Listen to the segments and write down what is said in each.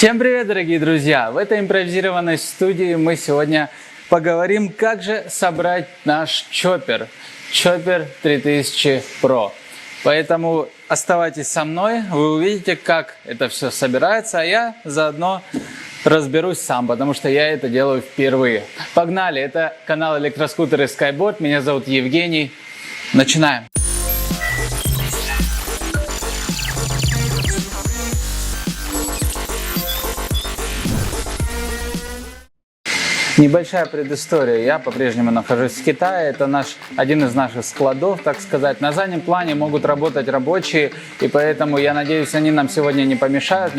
Всем привет, дорогие друзья! В этой импровизированной студии мы сегодня поговорим, как же собрать наш чоппер 3000 Pro. Поэтому оставайтесь со мной, вы увидите, как это все собирается, а я заодно разберусь сам, потому что я это делаю впервые. Погнали! Это канал Электроскутеры Skyboard, меня зовут Евгений. Начинаем! Небольшая предыстория. Я по-прежнему нахожусь в Китае. Это один из наших складов, так сказать. На заднем плане могут работать рабочие, и поэтому, я надеюсь, они нам сегодня не помешают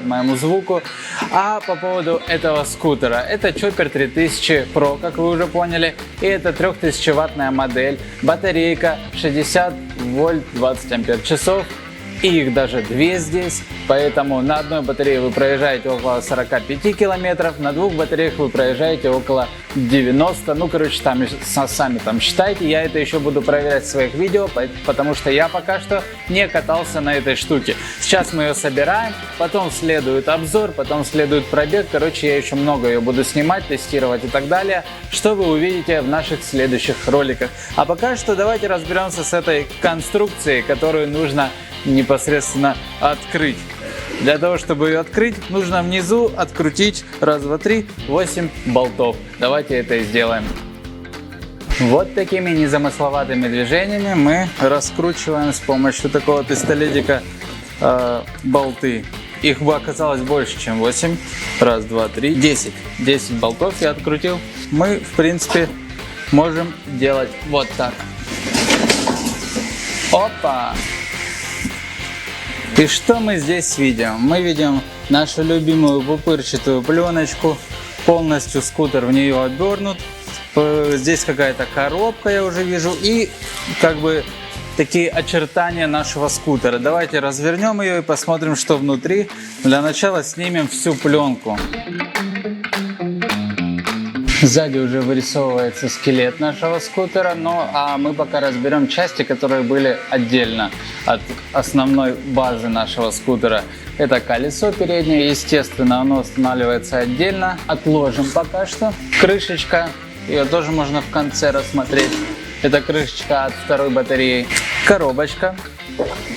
моему звуку. А по поводу этого скутера. Это чоппер 3000 Pro, как вы уже поняли. И это 3000-ваттная модель. Батарейка 60 вольт 20 ампер-часов. И их даже две здесь, поэтому на одной батарее вы проезжаете около 45 километров, на двух батареях вы проезжаете около 90, ну короче, сами там считайте, я это еще буду проверять в своих видео, потому что я пока что не катался на этой штуке. Сейчас мы ее собираем, потом следует обзор, потом следует пробег, короче, я еще много ее буду снимать, тестировать и так далее, что вы увидите в наших следующих роликах. А пока что давайте разберемся с этой конструкцией, которую нужно непосредственно открыть. Для того, чтобы ее открыть, нужно внизу открутить 1, 2, 3, 8 болтов. Давайте это и сделаем. Вот такими незамысловатыми движениями мы раскручиваем с помощью такого пистолетика болты. Их бы оказалось больше, чем 8. 1, 2, 3, 10. 10 болтов я открутил. Мы, в принципе, можем делать вот так. Опа! И что мы здесь видим? Мы видим нашу любимую пупырчатую пленочку. Полностью скутер в нее обернут. Здесь какая-то коробка, я уже вижу. И как бы такие очертания нашего скутера. Давайте развернем ее и посмотрим, что внутри. Для начала снимем всю пленку. Сзади уже вырисовывается скелет нашего скутера, а мы пока разберем части, которые были отдельно от основной базы нашего скутера. Это колесо переднее, естественно, оно устанавливается отдельно. Отложим пока что. Крышечка, ее тоже можно в конце рассмотреть. Это крышечка от второй батареи. Коробочка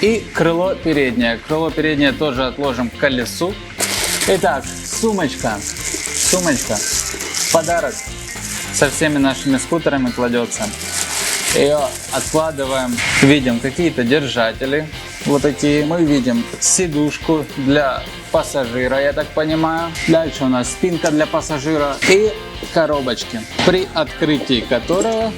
и крыло переднее. Крыло переднее тоже отложим к колесу. Итак, сумочка. Подарок со всеми нашими скутерами кладется. Ее откладываем. Видим какие-то держатели. Вот такие. Мы видим сидушку для пассажира, я так понимаю. Дальше у нас спинка для пассажира и коробочки, при открытии которого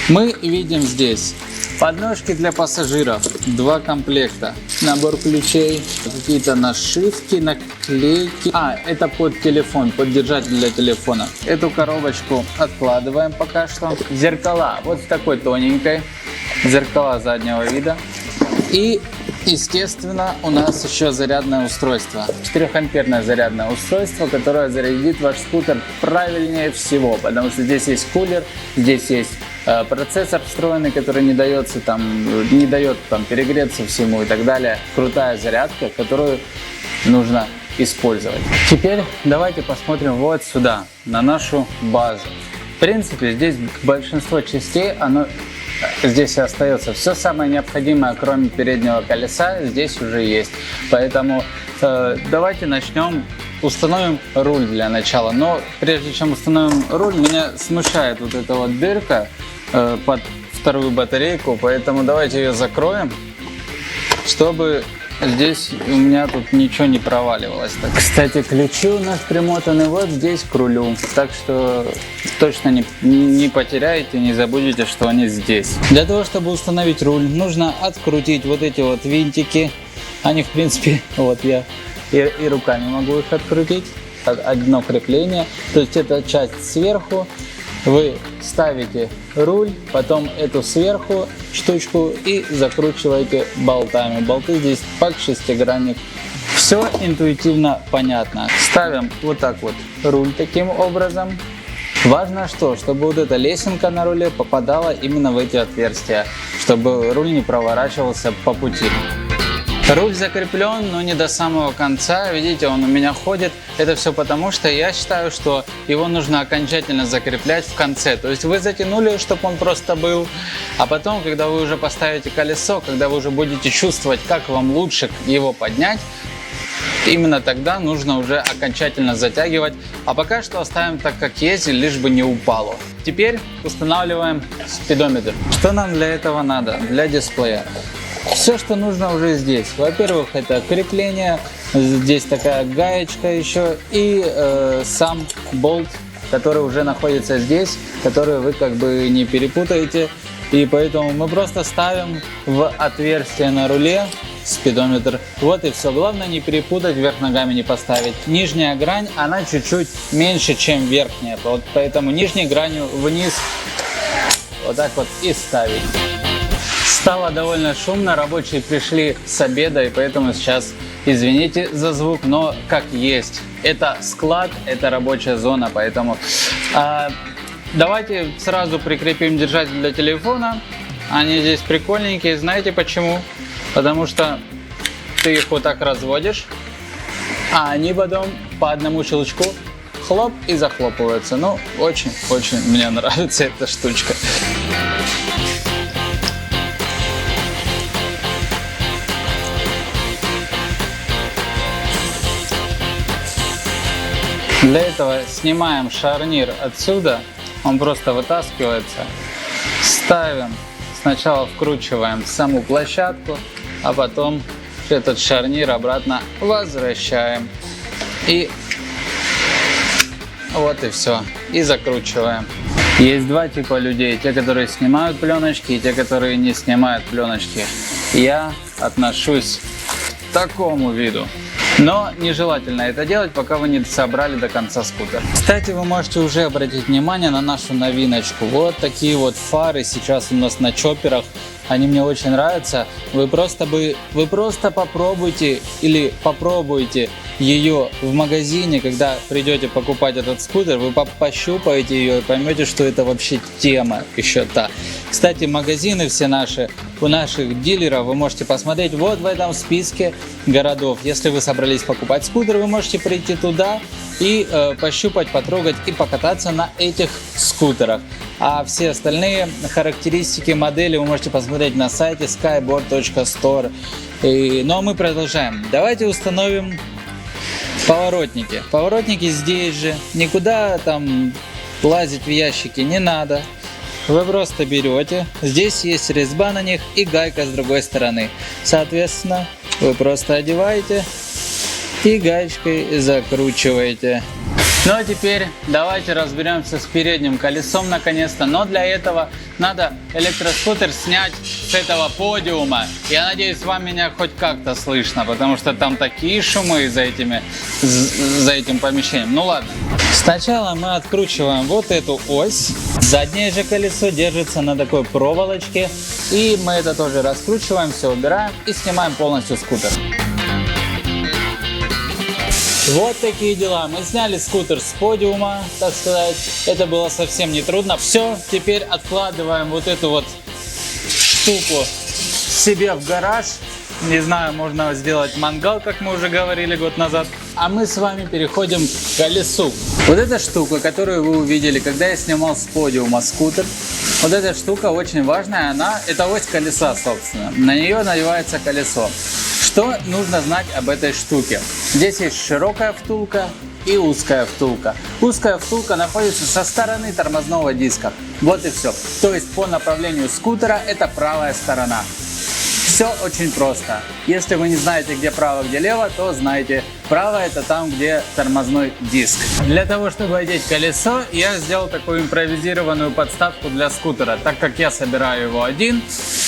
мы видим здесь подножки для пассажиров, 2 комплекта, набор ключей, какие-то нашивки, наклейки. Это под телефон, под держатель для телефона. Эту коробочку откладываем пока что. Зеркала вот в такой тоненькой, зеркала заднего вида. И, естественно, у нас еще зарядное устройство. 4-амперное зарядное устройство, которое зарядит ваш скутер правильнее всего, потому что здесь есть кулер, здесь есть процессор встроенный, который не дает перегреться всему и так далее. Крутая зарядка, которую нужно использовать. Теперь давайте посмотрим вот сюда, на нашу базу. В принципе, здесь большинство частей, здесь и остается. Все самое необходимое, кроме переднего колеса, здесь уже есть. Поэтому давайте начнем. Установим руль для начала. Но прежде чем установим руль, меня смущает вот эта вот дырка под вторую батарейку. Поэтому давайте ее закроем, чтобы здесь у меня тут ничего не проваливалось. Кстати, ключи у нас примотаны вот здесь к рулю. Так что точно не потеряете, не забудете, что они здесь. Для того, чтобы установить руль, нужно открутить вот эти вот винтики. Они, в принципе, вот я и руками могу их открутить. Одно крепление. То есть эта часть сверху. Вы ставите руль, потом эту сверху штучку и закручиваете болтами. Болты здесь под шестигранник. Все интуитивно понятно. Ставим вот так вот руль таким образом. Важно чтобы вот эта лесенка на руле попадала именно в эти отверстия, чтобы руль не проворачивался по пути. Руль закреплен, но не до самого конца. Видите, он у меня ходит. Это все потому, что я считаю, что его нужно окончательно закреплять в конце. То есть вы затянули, чтобы он просто был. А потом, когда вы уже поставите колесо, когда вы уже будете чувствовать, как вам лучше его поднять, именно тогда нужно уже окончательно затягивать. А пока что оставим так, как есть, лишь бы не упало. Теперь устанавливаем спидометр. Что нам для этого надо? Для дисплея. Все, что нужно уже здесь. Во-первых, это крепление. Здесь такая гаечка еще. И сам болт, который уже находится здесь, который вы как бы не перепутаете. И поэтому мы просто ставим в отверстие на руле спидометр. Вот и все. Главное не перепутать, вверх ногами не поставить. Нижняя грань, она чуть-чуть меньше, чем верхняя. Вот поэтому нижней гранью вниз вот так вот и ставить. Стало довольно шумно, рабочие пришли с обеда, и поэтому сейчас, извините за звук, но как есть. Это склад, это рабочая зона, поэтому давайте сразу прикрепим держатель для телефона. Они здесь прикольненькие, знаете почему? Потому что ты их вот так разводишь, а они потом по одному щелчку хлоп и захлопываются. Ну, очень-очень мне нравится эта штучка. Для этого снимаем шарнир отсюда, он просто вытаскивается. Ставим, сначала вкручиваем саму площадку, а потом этот шарнир обратно возвращаем. И вот и все. И закручиваем. Есть два типа людей. Те, которые снимают пленочки, и те, которые не снимают пленочки. Я отношусь к такому виду. Но нежелательно это делать, пока вы не собрали до конца скутер. Кстати, вы можете уже обратить внимание на нашу новиночку. Вот такие вот фары сейчас у нас на чопперах. Они мне очень нравятся. Вы просто попробуйте или попробуйте ее в магазине, когда придете покупать этот скутер, вы пощупаете ее и поймете, что это вообще тема еще та. Кстати, магазины все наши, у наших дилеров вы можете посмотреть вот в этом списке городов. Если вы собрались покупать скутер, вы можете прийти туда и пощупать, потрогать и покататься на этих скутерах. А все остальные характеристики модели вы можете посмотреть на сайте skyboard.store. Ну а мы продолжаем. Давайте установим поворотники. Поворотники здесь же. Никуда там лазить в ящики не надо. Вы просто берете. Здесь есть резьба на них и гайка с другой стороны. Соответственно, вы просто одеваете и гаечкой закручиваете. Ну а теперь давайте разберемся с передним колесом наконец-то. Но для этого надо электроскутер снять с этого подиума. Я надеюсь, вам меня хоть как-то слышно, потому что там такие шумы за этим помещением. Ну ладно. Сначала мы откручиваем вот эту ось. Заднее же колесо держится на такой проволочке. И мы это тоже раскручиваем, все убираем и снимаем полностью скутер. Вот такие дела. Мы сняли скутер с подиума, так сказать. Это было совсем не трудно. Все, теперь откладываем вот эту вот штуку себе в гараж. Не знаю, можно сделать мангал, как мы уже говорили год назад. А мы с вами переходим к колесу. Вот эта штука, которую вы увидели, когда я снимал с подиума скутер. Вот эта штука очень важная. Это ось колеса, собственно. На нее надевается колесо. Что нужно знать об этой штуке? Здесь есть широкая втулка и узкая втулка. Узкая втулка находится со стороны тормозного диска. Вот и все. То есть по направлению скутера это правая сторона. Все очень просто. Если вы не знаете, где право, где лево, то знайте, право это там, где тормозной диск. Для того, чтобы одеть колесо, я сделал такую импровизированную подставку для скутера. Так как я собираю его один,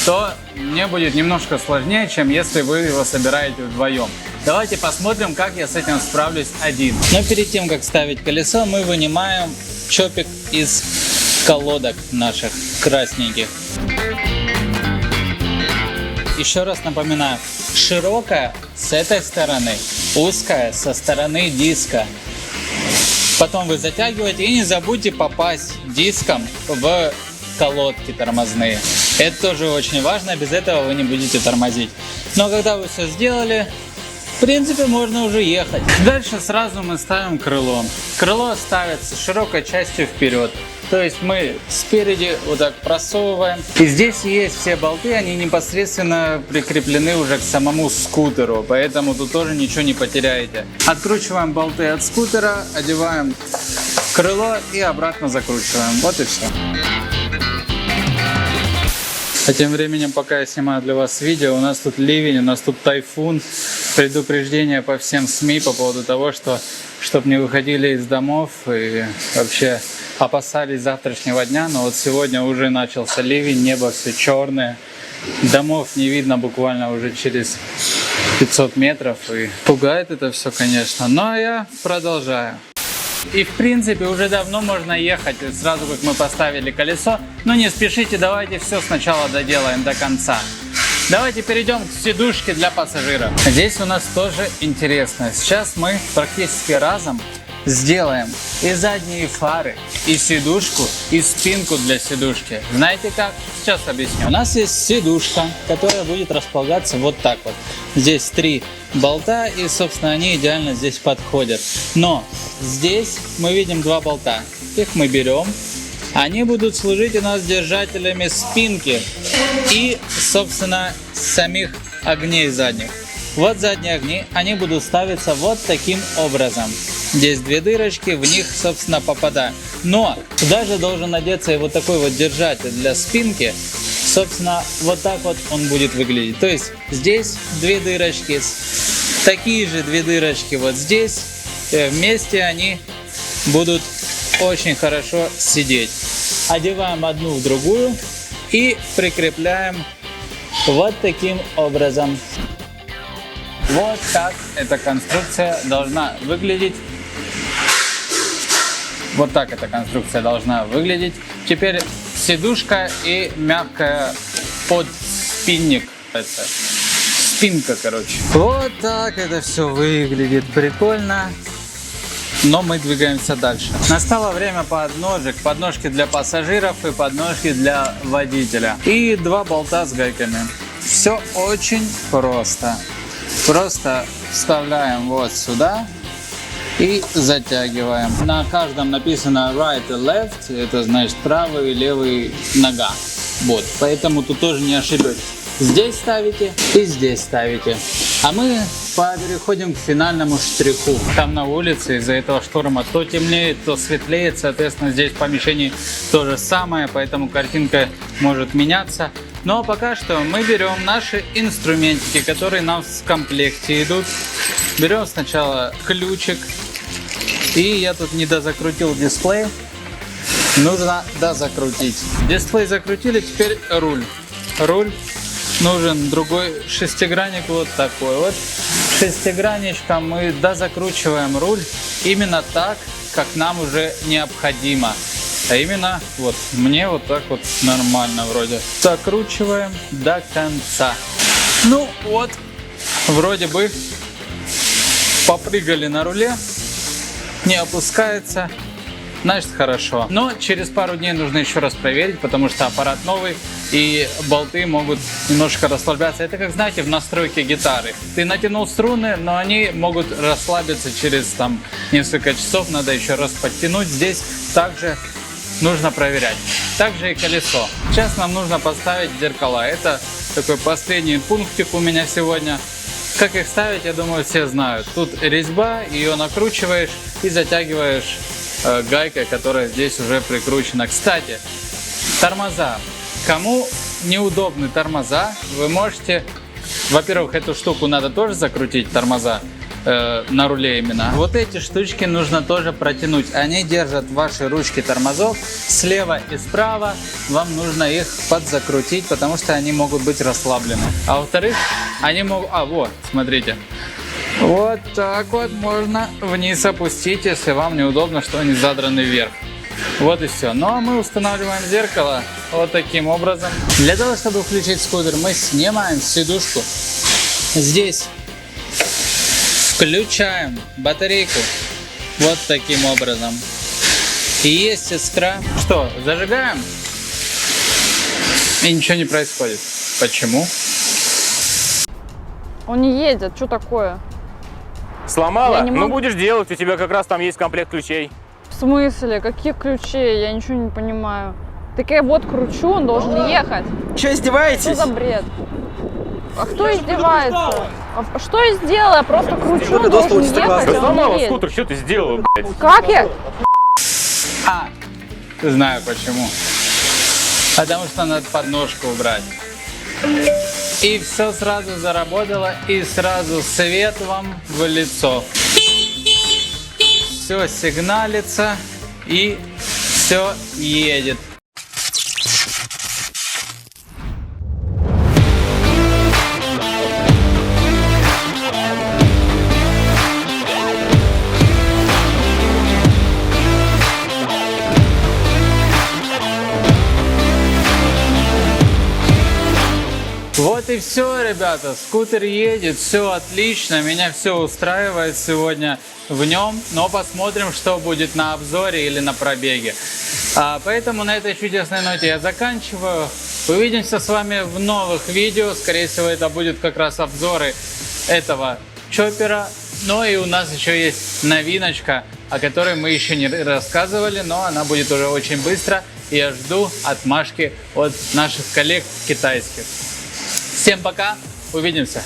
то мне будет немножко сложнее, чем если вы его собираете вдвоем. Давайте посмотрим, как я с этим справлюсь один. Но перед тем, как ставить колесо, мы вынимаем чопик из колодок наших красненьких. Еще раз напоминаю, широкая с этой стороны, узкая со стороны диска. Потом вы затягиваете и не забудьте попасть диском в колодки тормозные. Это тоже очень важно, без этого вы не будете тормозить. Но когда вы все сделали, в принципе, можно уже ехать. Дальше сразу мы ставим крыло. Крыло ставится широкой частью вперед. То есть мы спереди вот так просовываем. И здесь есть все болты, они непосредственно прикреплены уже к самому скутеру. Поэтому тут тоже ничего не потеряете. Откручиваем болты от скутера, одеваем крыло и обратно закручиваем. Вот и все. А тем временем, пока я снимаю для вас видео, у нас тут ливень, у нас тут тайфун. Предупреждение по всем СМИ по поводу того, что чтобы не выходили из домов и вообще опасались завтрашнего дня. Но вот сегодня уже начался ливень, небо все черное. Домов не видно буквально уже через 500 метров. И пугает это все, конечно. Но я продолжаю. И в принципе уже давно можно ехать, сразу как мы поставили колесо. Но не спешите, давайте все сначала доделаем до конца. Давайте перейдем к сидушке для пассажиров. Здесь у нас тоже интересно. Сейчас мы практически разом сделаем и задние фары, и сидушку, и спинку для сидушки. Знаете как? Сейчас объясню. У нас есть сидушка, которая будет располагаться вот так вот. Здесь 3 болта, и, собственно, они идеально здесь подходят. Но здесь мы видим 2 болта. Их мы берем. Они будут служить у нас держателями спинки и, собственно, самих огней задних. Вот задние огни, они будут ставиться вот таким образом. Здесь 2 дырочки, в них, собственно, попадают. Но сюда же должен надеться и вот такой вот держатель для спинки. Собственно, вот так вот он будет выглядеть. То есть здесь 2 дырочки, такие же 2 дырочки вот здесь. Вместе они будут очень хорошо сидеть. Одеваем одну в другую и прикрепляем вот таким образом. Вот так эта конструкция должна выглядеть. Вот так эта конструкция должна выглядеть. Теперь сидушка и мягкая подспинник. Это спинка, короче. Вот так это все выглядит. Прикольно. Но мы двигаемся дальше. Настало время подножек. Подножки для пассажиров и подножки для водителя. И 2 болта с гайками. Все очень просто. Просто вставляем вот сюда и затягиваем. На каждом написано right и left. Это значит правый и левый нога. Вот. Поэтому тут тоже не ошибетесь. Здесь ставите и здесь ставите. А мы переходим к финальному штриху. Там на улице из-за этого шторма то темнеет, то светлеет. Соответственно, здесь в помещении то же самое, поэтому картинка может меняться. Но пока что мы берем наши инструментики, которые нам в комплекте идут. Берем сначала ключик. И я тут не дозакрутил дисплей. Нужно дозакрутить. Дисплей закрутили, теперь руль. Руль. Нужен другой шестигранник, вот такой вот. Шестигранничком мы дозакручиваем руль именно так, как нам уже необходимо. А именно, вот, мне вот так вот нормально вроде. Закручиваем до конца. Ну вот, вроде бы попрыгали на руле, не опускается. Значит, хорошо. Но через пару дней нужно еще раз проверить, потому что аппарат новый и болты могут немножко расслабляться. Это как, знаете, в настройке гитары. Ты натянул струны, но они могут расслабиться через там несколько часов. Надо еще раз подтянуть. Здесь также нужно проверять. Также и колесо. Сейчас нам нужно поставить зеркала. Это такой последний пунктик у меня сегодня. Как их ставить, я думаю, все знают. Тут резьба, ее накручиваешь и затягиваешь гайкой, которая здесь уже прикручена. Кстати, тормоза. Кому неудобны тормоза, вы можете, во-первых, эту штуку надо тоже закрутить, тормоза на руле именно. Вот эти штучки нужно тоже протянуть. Они держат ваши ручки тормозов слева и справа. Вам нужно их подзакрутить, потому что они могут быть расслаблены. А во-вторых, они могут... вот, смотрите. Вот так вот можно вниз опустить, если вам неудобно, что они задраны вверх. Вот и все. Ну а мы устанавливаем зеркало вот таким образом. Для того, чтобы включить скутер, мы снимаем сидушку. Здесь включаем батарейку вот таким образом. И есть искра. Что, зажигаем? И ничего не происходит. Почему? Он не едет, что такое? Сломала? Я не Ну могу. будешь делать, у тебя как раз там есть комплект ключей. В смысле? Каких ключей? Я ничего не понимаю. Так я вот кручу, он должен ехать. Что, Что издеваетесь? за бред? А кто издевается? А что я сделала? Я просто кручу, Что ты он должен достал ехать, согласна? Да а он не сломала едет. скутер, что ты сделала, блядь? Как я? Знаю почему. Потому что надо подножку убрать. И все сразу заработало, и сразу свет вам в лицо. Все сигналится, и все едет. Вот и все, ребята, скутер едет, все отлично, меня все устраивает сегодня в нем, но посмотрим, что будет на обзоре или на пробеге. Поэтому на этой чудесной ноте я заканчиваю. Увидимся с вами в новых видео, скорее всего это будет как раз обзоры этого чоппера. Но и у нас еще есть новиночка, о которой мы еще не рассказывали, но она будет уже очень быстро. И я жду отмашки от наших коллег китайских. Всем пока, увидимся!